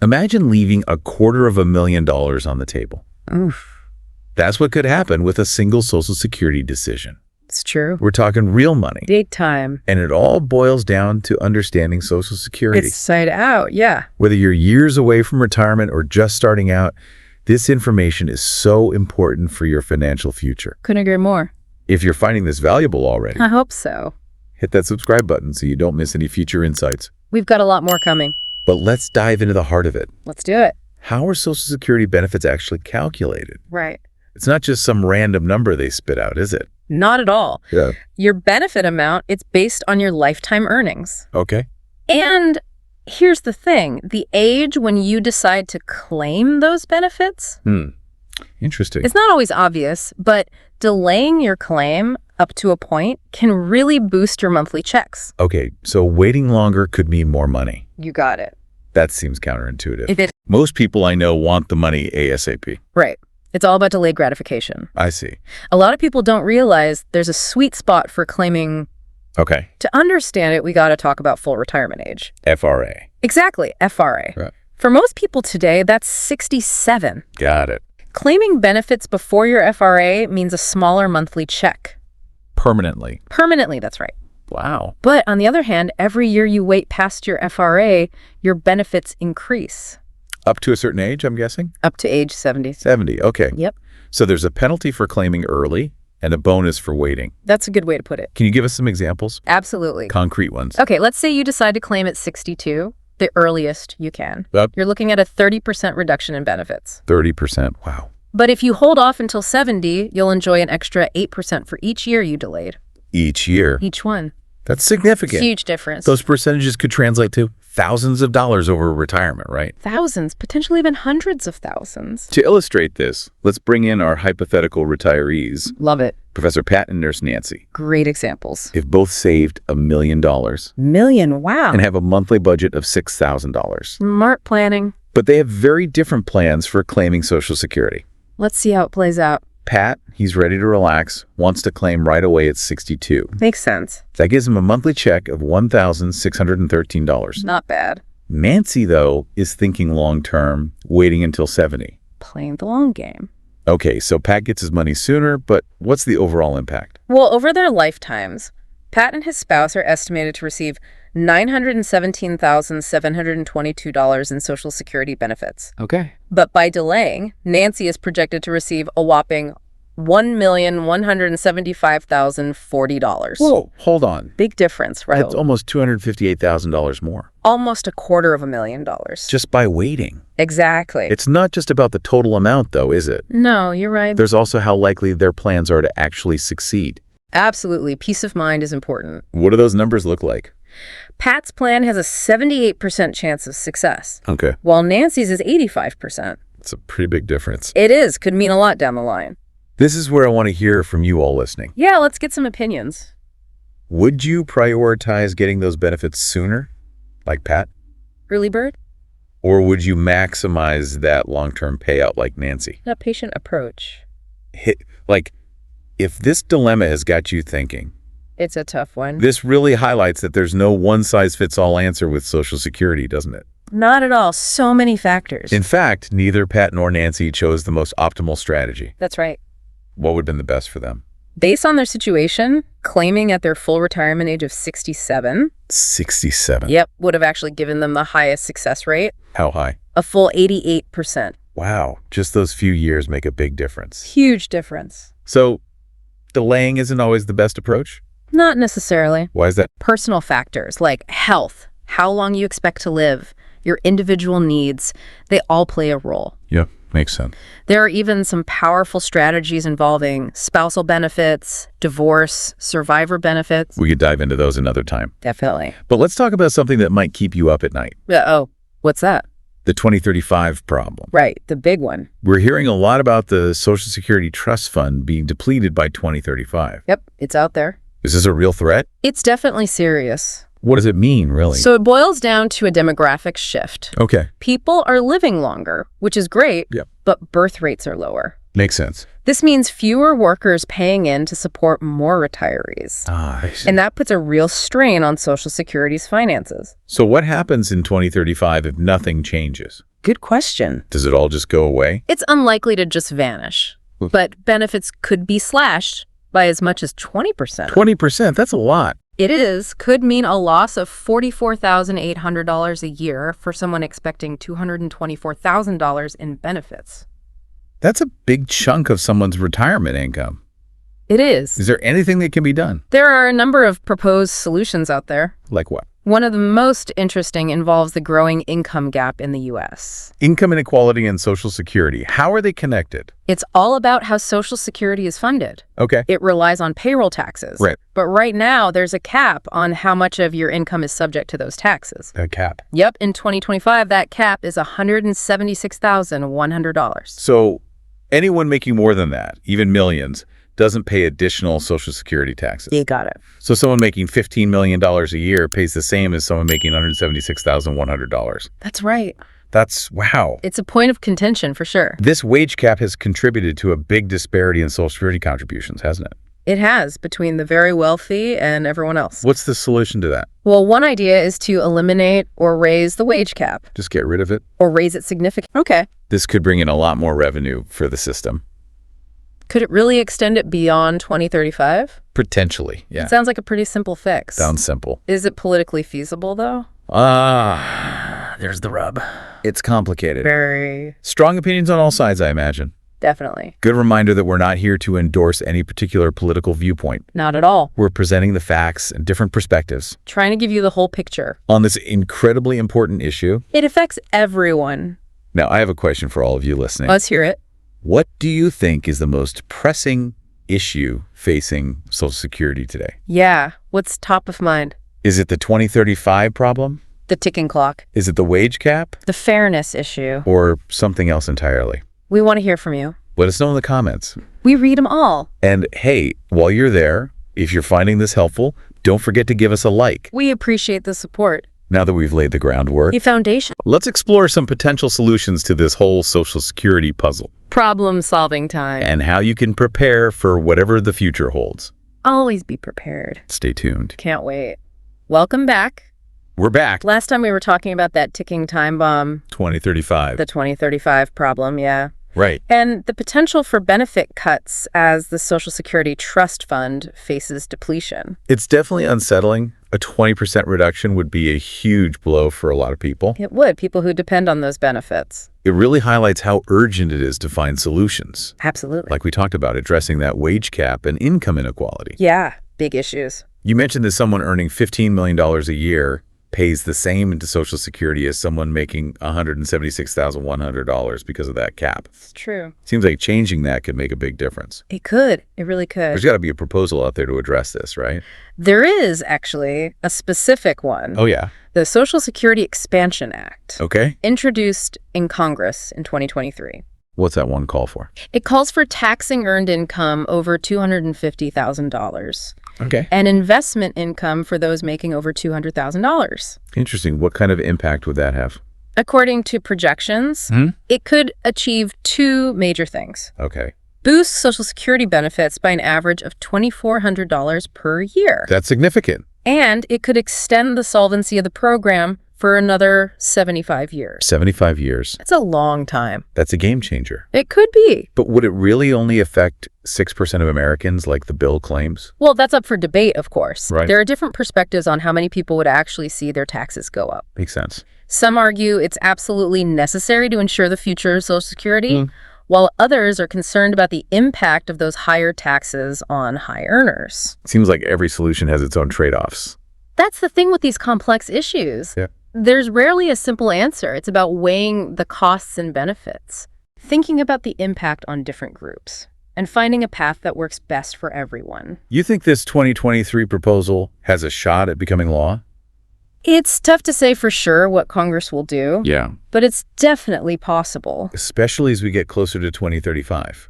Imagine leaving $250,000 on the table. Oof. That's what could happen with a single Social Security decision. It's true. We're talking real money. Big time. And it all boils down to understanding Social Security. It's side out, yeah. Whether you're years away from retirement or just starting out, this information is so important for your financial future. Couldn't agree more. If you're finding this valuable already, I hope so. hit that subscribe button so you don't miss any future insights. We've got a lot more coming. But let's dive into the heart of it. Let's do it. How are Social Security benefits actually calculated? Right. It's not just some random number they spit out, is it? Not at all. Yeah. Your benefit amount, it's based on your lifetime earnings. Okay. And here's the thing. The age when you decide to claim those benefits, Interesting. it's not always obvious, but delaying your claim up to a point can really boost your monthly checks. Okay, so waiting longer could mean more money. You got it. That seems counterintuitive. If it, Most people I know want the money ASAP. right. It's all about delayed gratification. I see. A lot of people don't realize there's a sweet spot for claiming. Okay. To understand it, we got to talk about full retirement age. FRA. Exactly, FRA. Right. For most people today, that's 67. Got it. Claiming benefits before your FRA means a smaller monthly check. Permanently. Permanently, that's right. Wow. But on the other hand, every year you wait past your FRA, your benefits increase. Up to a certain age, I'm guessing? Up to age 70. 70. Okay. Yep. So there's a penalty for claiming early and a bonus for waiting. That's a good way to put it. Can you give us some examples? Absolutely. Concrete ones. Okay, let's say you decide to claim at 62, the earliest you can. Yep. You're looking at a 30% reduction in benefits. 30%. Wow. But if you hold off until 70, you'll enjoy an extra 8% for each year you delayed. Each year. Each one. That's significant. Huge difference. Those percentages could translate to thousands of dollars over retirement, right? Thousands, potentially even hundreds of thousands. To illustrate this, let's bring in our hypothetical retirees, Love it. Professor Pat and Nurse Nancy. Great examples. If both saved $1 million Million, wow. and have a monthly budget of $6,000. Smart planning. But they have very different plans for claiming Social Security. Let's see how it plays out. Pat, he's ready to relax, wants to claim right away at 62. Makes sense. That gives him a monthly check of $1,613. Not bad. Nancy, though, is thinking long-term, waiting until 70. Playing the long game. Okay, so Pat gets his money sooner, but what's the overall impact? Well, over their lifetimes, Pat and his spouse are estimated to receive $917,722 in Social Security benefits. Okay. But by delaying, Nancy is projected to receive a whopping $1,175,040. Whoa, hold on. Big difference, right? That's almost $258,000 more. Almost $250,000. Just by waiting. Exactly. It's not just about the total amount, though, is it? No, you're right. There's also how likely their plans are to actually succeed. Absolutely. Peace of mind is important. What do those numbers look like? Pat's plan has a 78% chance of success, Okay. while Nancy's is 85%. It's a pretty big difference. It is. Could mean a lot down the line. This is where I want to hear from you all listening. Yeah, let's get some opinions. Would you prioritize getting those benefits sooner, like Pat? Early bird? Or would you maximize that long-term payout like Nancy? A patient approach. If this dilemma has got you thinking, It's a tough one. this really highlights that there's no one-size-fits-all answer with Social Security, doesn't it? Not at all. So many factors. In fact, neither Pat nor Nancy chose the most optimal strategy. That's right. What would have been the best for them? Based on their situation, claiming at their full retirement age of 67, 67. yep, would have actually given them the highest success rate, How high? a full 88%. Wow, just those few years make a big difference. Huge difference. So, delaying isn't always the best approach? Not necessarily. Why is that? Personal factors like health, how long you expect to live, your individual needs, they all play a role. Yeah, makes sense. There are even some powerful strategies involving spousal benefits, divorce, survivor benefits. We could dive into those another time. Definitely. But let's talk about something that might keep you up at night. Oh, what's that? The 2035 problem. Right, the big one. We're hearing a lot about the Social Security Trust Fund being depleted by 2035. Yep, it's out there. Is this a real threat? It's definitely serious. What does it mean, really? So it boils down to a demographic shift. Okay, People are living longer, which is great, Yep. but birth rates are lower. makes sense. This means fewer workers paying in to support more retirees. I see. And that puts a real strain on Social Security's finances. So what happens in 2035 if nothing changes? Good question. Does it all just go away? It's unlikely to just vanish, but benefits could be slashed by as much as 20%. 20%, that's a lot. Could mean a loss of $44,800 a year for someone expecting $224,000 in benefits. That's a big chunk of someone's retirement income. It is. Is there anything that can be done? There are a number of proposed solutions out there. Like what? One of the most interesting involves the growing income gap in the U.S. Income inequality and Social Security. How are they connected? It's all about how Social Security is funded. Okay. It relies on payroll taxes. Right. But right now, there's a cap on how much of your income is subject to those taxes. A cap. Yep, in 2025, that cap is $176,100. So anyone making more than that, even millions, doesn't pay additional Social Security taxes. You got it. So someone making $15 million a year pays the same as someone making $176,100. That's right. That's, wow. It's a point of contention for sure. This wage cap has contributed to a big disparity in Social Security contributions, hasn't it? It has, between the very wealthy and everyone else. What's the solution to that? Well, one idea is to eliminate or raise the wage cap. Just get rid of it? Or raise it significantly. Okay. This could bring in a lot more revenue for the system. Could it really extend it beyond 2035? Potentially, yeah. It sounds like a pretty simple fix. Sounds simple. Is it politically feasible, though? There's the rub. It's complicated. Very. Strong opinions on all sides, I imagine. Definitely. Good reminder that we're not here to endorse any particular political viewpoint. Not at all. We're presenting the facts and different perspectives Trying to give you the whole picture. on this incredibly important issue. It affects everyone. Now, I have a question for all of you listening. Let's hear it. What do you think is the most pressing issue facing Social Security today? Yeah. What's top of mind? Is it the 2035 problem? The ticking clock. Is it the wage cap? The fairness issue. Or something else entirely? We want to hear from you. Let us know in the comments. We read them all. And hey, while you're there, if you're finding this helpful, don't forget to give us a like. We appreciate the support. Now that we've laid the groundwork, The foundation. let's explore some potential solutions to this whole Social Security puzzle Problem-solving time. and how you can prepare for whatever the future holds. Always be prepared. Stay tuned. Can't wait. Welcome back. We're back. Last time we were talking about that ticking time bomb, 2035. the 2035 problem, yeah. Right. And the potential for benefit cuts as the Social Security Trust Fund faces depletion. It's definitely unsettling. A 20% reduction would be a huge blow for a lot of people. It would, people who depend on those benefits. It really highlights how urgent it is to find solutions. Absolutely. Like we talked about, addressing that wage cap and income inequality. Yeah, big issues. You mentioned that someone earning $15 million a year pays the same into Social Security as someone making $176,100 because of that cap. It's true. Seems like changing that could make a big difference. It could. It really could. There's got to be a proposal out there to address this, right? There is, actually, a specific one. Oh, yeah. The Social Security Expansion Act, Okay. introduced in Congress in 2023. What's that one call for? It calls for taxing earned income over $250,000 Okay. and investment income for those making over $200,000. Interesting. What kind of impact would that have? According to projections, it could achieve two major things. Okay. Boost Social Security benefits by an average of $2,400 per year. That's significant. And it could extend the solvency of the program for another 75 years. 75 years. That's a long time. That's a game changer. It could be. But would it really only affect 6% of Americans like the bill claims? Well, that's up for debate, of course. Right. There are different perspectives on how many people would actually see their taxes go up. Makes sense. Some argue it's absolutely necessary to ensure the future of Social Security, while others are concerned about the impact of those higher taxes on high earners. Seems like every solution has its own trade-offs. That's the thing with these complex issues. Yeah. There's rarely a simple answer. It's about weighing the costs and benefits, thinking about the impact on different groups, and finding a path that works best for everyone. You think this 2023 proposal has a shot at becoming law? It's tough to say for sure what Congress will do, Yeah. but it's definitely possible. Especially as we get closer to 2035.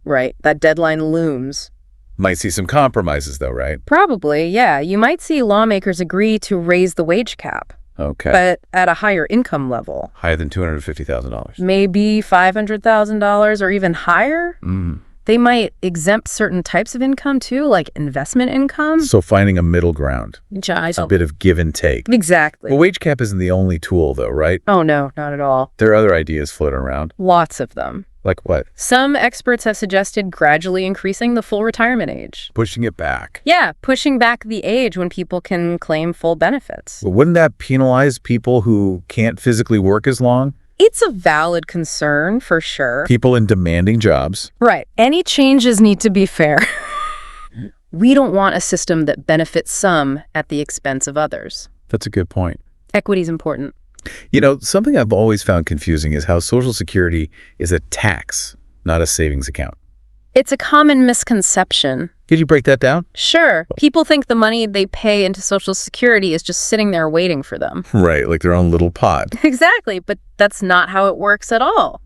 Right, that deadline looms. Might see some compromises though, right? Probably, yeah. You might see lawmakers agree to raise the wage cap, Okay. but at a higher income level. Higher than $250,000. Maybe $500,000 or even higher. They might exempt certain types of income too, like investment income. So finding a middle ground, a bit of give and take. Exactly. Well, wage cap isn't the only tool, though, right? Oh, no, not at all. There are other ideas floating around. Lots of them. Like what? Some experts have suggested gradually increasing the full retirement age. Pushing it back. Yeah, pushing back the age when people can claim full benefits. Well, wouldn't that penalize people who can't physically work as long? It's a valid concern, for sure. People in demanding jobs. Right. Any changes need to be fair. We don't want a system that benefits some at the expense of others. That's a good point. Equity's important. You know, something I've always found confusing is how Social Security is a tax, not a savings account. It's a common misconception. Could you break that down? Sure. People think the money they pay into Social Security is just sitting there waiting for them. Right, like their own little pot. Exactly, but that's not how it works at all.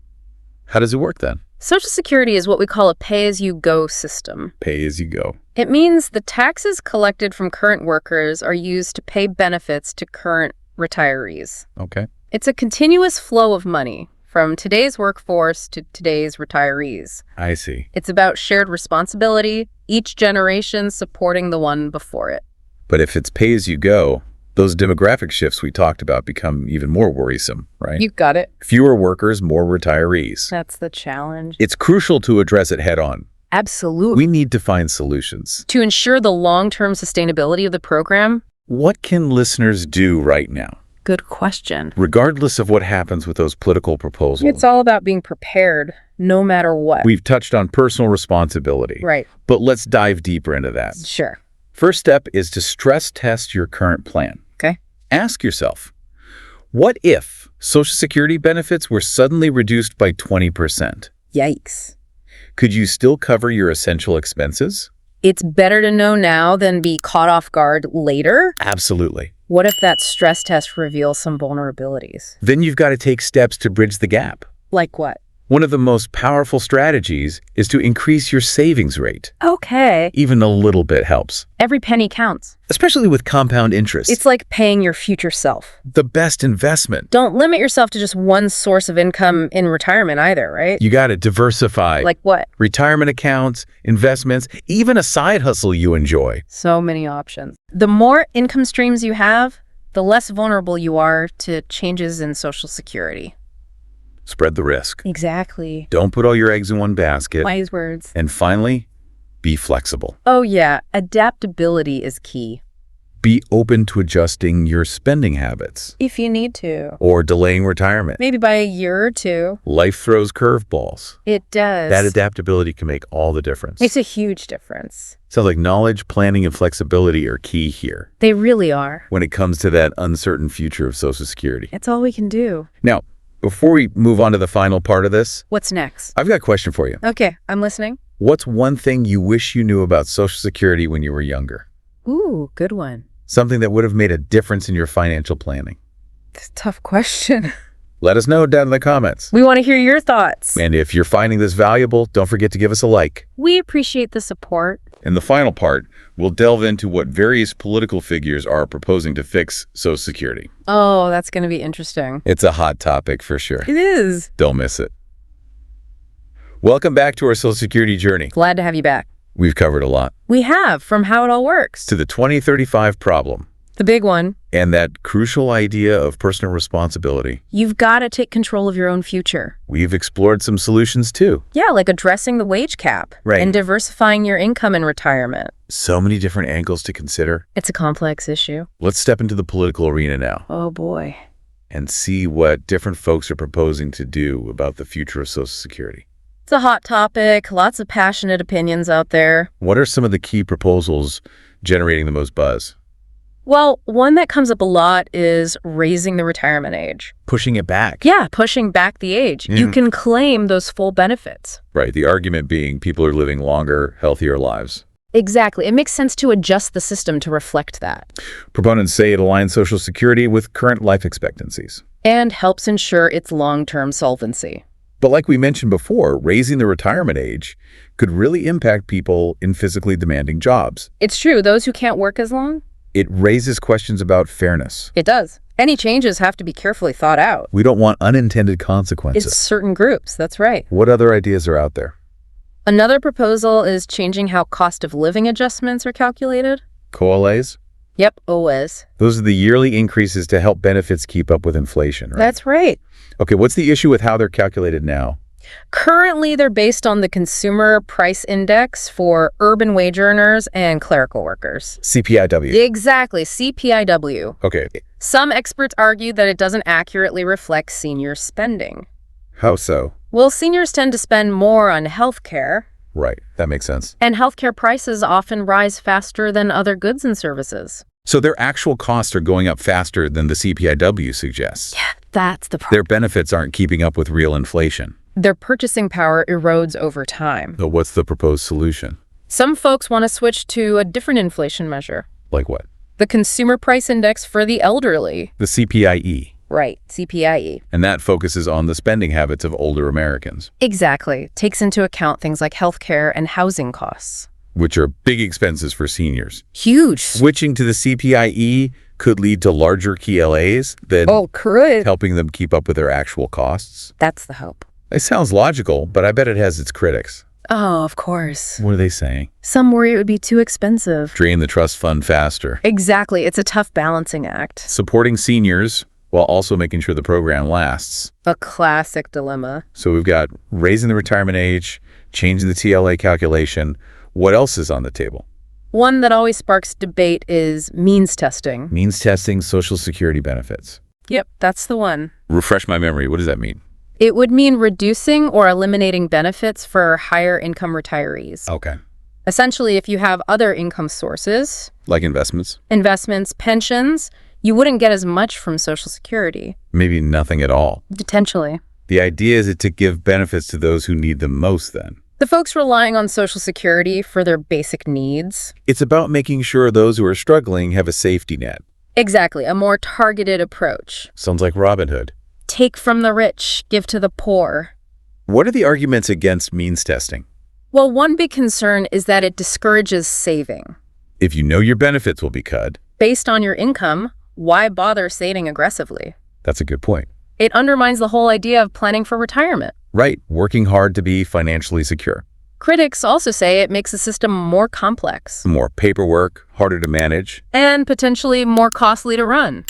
How does it work then? Social Security is what we call a pay-as-you-go system. Pay as you go. It means the taxes collected from current workers are used to pay benefits to current retirees. Okay. It's a continuous flow of money from today's workforce to today's retirees. I see. It's about shared responsibility, each generation supporting the one before it. But if it's pay as you go, those demographic shifts we talked about become even more worrisome, right? You got it. Fewer workers, more retirees. That's the challenge. It's crucial to address it head on. Absolutely. We need to find solutions. To ensure the long-term sustainability of the program? What can listeners do right now? Good question. Regardless of what happens with those political proposals. It's all about being prepared, no matter what. We've touched on personal responsibility. Right. But let's dive deeper into that. Sure. First step is to stress test your current plan. Okay. Ask yourself, what if Social Security benefits were suddenly reduced by 20%? Yikes. Could you still cover your essential expenses? It's better to know now than be caught off guard later. Absolutely. What if that stress test reveals some vulnerabilities? Then you've got to take steps to bridge the gap. Like what? One of the most powerful strategies is to increase your savings rate. Okay. Even a little bit helps, Every penny counts. especially with compound interest. It's like paying your future self. the best investment. Don't limit yourself to just one source of income in retirement either, right? You got to diversify. Like what? Retirement accounts, investments, even a side hustle you enjoy. So many options. The more income streams you have, the less vulnerable you are to changes in Social Security. Spread the risk. Exactly. Don't put all your eggs in one basket. Wise words. And finally, be flexible. Oh yeah, adaptability is key. Be open to adjusting your spending habits If you need to. or delaying retirement. Maybe by a year or two. Life throws curveballs. It does. That adaptability can make all the difference. Makes a huge difference. Sounds like knowledge, planning, and flexibility are key here They really are. when it comes to that uncertain future of Social Security. It's all we can do. Now, before we move on to the final part of this, What's next? I've got a question for you. Okay, I'm listening. What's one thing you wish you knew about Social Security when you were younger? Ooh, good one. Something that would have made a difference in your financial planning. It's a tough question. Let us know down in the comments. We want to hear your thoughts. And if you're finding this valuable, don't forget to give us a like. We appreciate the support. In the final part, we'll delve into what various political figures are proposing to fix Social Security. Oh, that's going to be interesting. It's a hot topic for sure. It is. Don't miss it. Welcome back to our Social Security journey. Glad to have you back. We've covered a lot. We have, from how it all works. To the 2035 problem The big one. and that crucial idea of personal responsibility. You've got to take control of your own future. We've explored some solutions too. Yeah, like addressing the wage cap. Right. And diversifying your income in retirement. So many different angles to consider. It's a complex issue. Let's step into the political arena now Oh, boy. and see what different folks are proposing to do about the future of Social Security. It's a hot topic. Lots of passionate opinions out there. What are some of the key proposals generating the most buzz? Well, one that comes up a lot is raising the retirement age. Pushing it back. Yeah, pushing back the age. You can claim those full benefits. Right. The argument being people are living longer, healthier lives. Exactly. It makes sense to adjust the system to reflect that. Proponents say it aligns Social Security with current life expectancies. And helps ensure its long-term solvency. But like we mentioned before, raising the retirement age could really impact people in physically demanding jobs. It's true. Those who can't work as long? It raises questions about fairness. It does. Any changes have to be carefully thought out. We don't want unintended consequences. It's certain groups. That's right. What other ideas are out there? Another proposal is changing how cost of living adjustments are calculated. COLAs? Yep, always. Those are the yearly increases to help benefits keep up with inflation, right? That's right. Okay, what's the issue with how they're calculated now? Currently, they're based on the Consumer Price Index for urban wage earners and clerical workers. CPIW. Exactly, CPIW. Okay, Some experts argue that it doesn't accurately reflect senior spending. how so? Well, seniors tend to spend more on healthcare, Right, that makes sense. and healthcare prices often rise faster than other goods and services. So their actual costs are going up faster than the CPIW suggests. That's the problem. Their benefits aren't keeping up with real inflation. Their purchasing power erodes over time. So what's the proposed solution? Some folks want to switch to a different inflation measure, Like what? the Consumer Price Index for the elderly. The CPIE. Right, CPIE. And that focuses on the spending habits of older Americans, Exactly. Takes into account things like healthcare and housing costs. which are big expenses for seniors. Huge. Switching to the CPIE could lead to larger KLAs than could. helping them keep up with their actual costs. That's the hope. It sounds logical, but I bet it has its critics. Oh, of course. What are they saying? Some worry it would be too expensive. Drain the trust fund faster. Exactly. It's a tough balancing act. Supporting seniors while also making sure the program lasts. A classic dilemma. So we've got raising the retirement age, changing the TLA calculation. What else is on the table? One that always sparks debate is means testing. Means testing Social Security benefits. Yep, that's the one. Refresh my memory. What does that mean? It would mean reducing or eliminating benefits for higher income retirees. Okay. Essentially, if you have other income sources, Like investments? investments, pensions, you wouldn't get as much from Social Security. Maybe nothing at all. Potentially. The idea is to give benefits to those who need them most then. The folks relying on Social Security for their basic needs. It's about making sure those who are struggling have a safety net. Exactly, a more targeted approach. Sounds like Robin Hood. Take from the rich, give to the poor. What are the arguments against means testing? Well, one big concern is that it discourages saving. If you know your benefits will be cut, Based on your income, why bother saving aggressively? that's a good point. It undermines the whole idea of planning for retirement. Right, working hard to be financially secure. Critics also say it makes the system more complex More paperwork, harder to manage. and potentially more costly to run.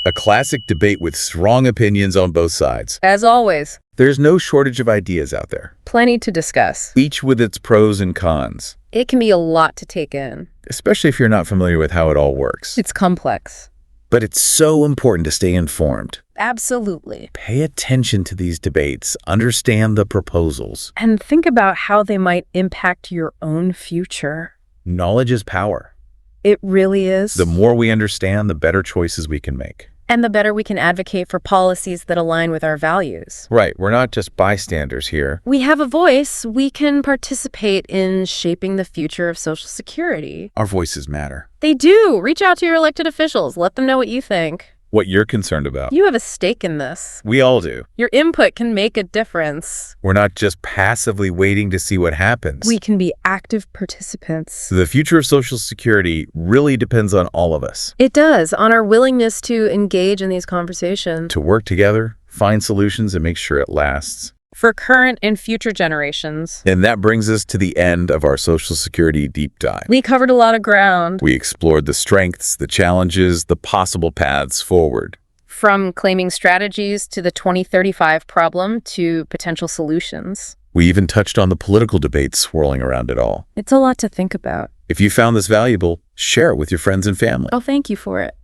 A classic debate with strong opinions on both sides. As always, There's no shortage of ideas out there, plenty to discuss. each with its pros and cons, It can be a lot to take in. especially if you're not familiar with how it all works. It's complex. But it's so important to stay informed. Absolutely. Pay attention to these debates, understand the proposals. And think about how they might impact your own future. Knowledge is power. It really is. The more we understand, the better choices we can make. And the better we can advocate for policies that align with our values. Right, we're not just bystanders here. We have a voice. We can participate in shaping the future of Social Security. Our voices matter. They do. Reach out to your elected officials. Let them know what you think. What you're concerned about. You have a stake in this. We all do. Your input can make a difference. We're not just passively waiting to see what happens. We can be active participants. The future of Social Security really depends on all of us. It does, on our willingness to engage in these conversations. To work together, find solutions, and make sure it lasts. For current and future generations. And that brings us to the end of our Social Security deep dive. We covered a lot of ground. We explored the strengths, the challenges, the possible paths forward. From claiming strategies to the 2035 problem to potential solutions. We even touched on the political debates swirling around it all. It's a lot to think about. If you found this valuable, share it with your friends and family. Oh, thank you for it.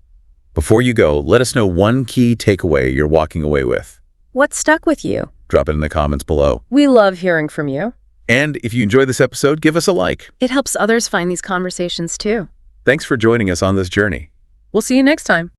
Before you go, let us know one key takeaway you're walking away with. What stuck with you? Drop it in the comments below. We love hearing from you. And if you enjoyed this episode, give us a like. It helps others find these conversations too. Thanks for joining us on this journey. We'll see you next time.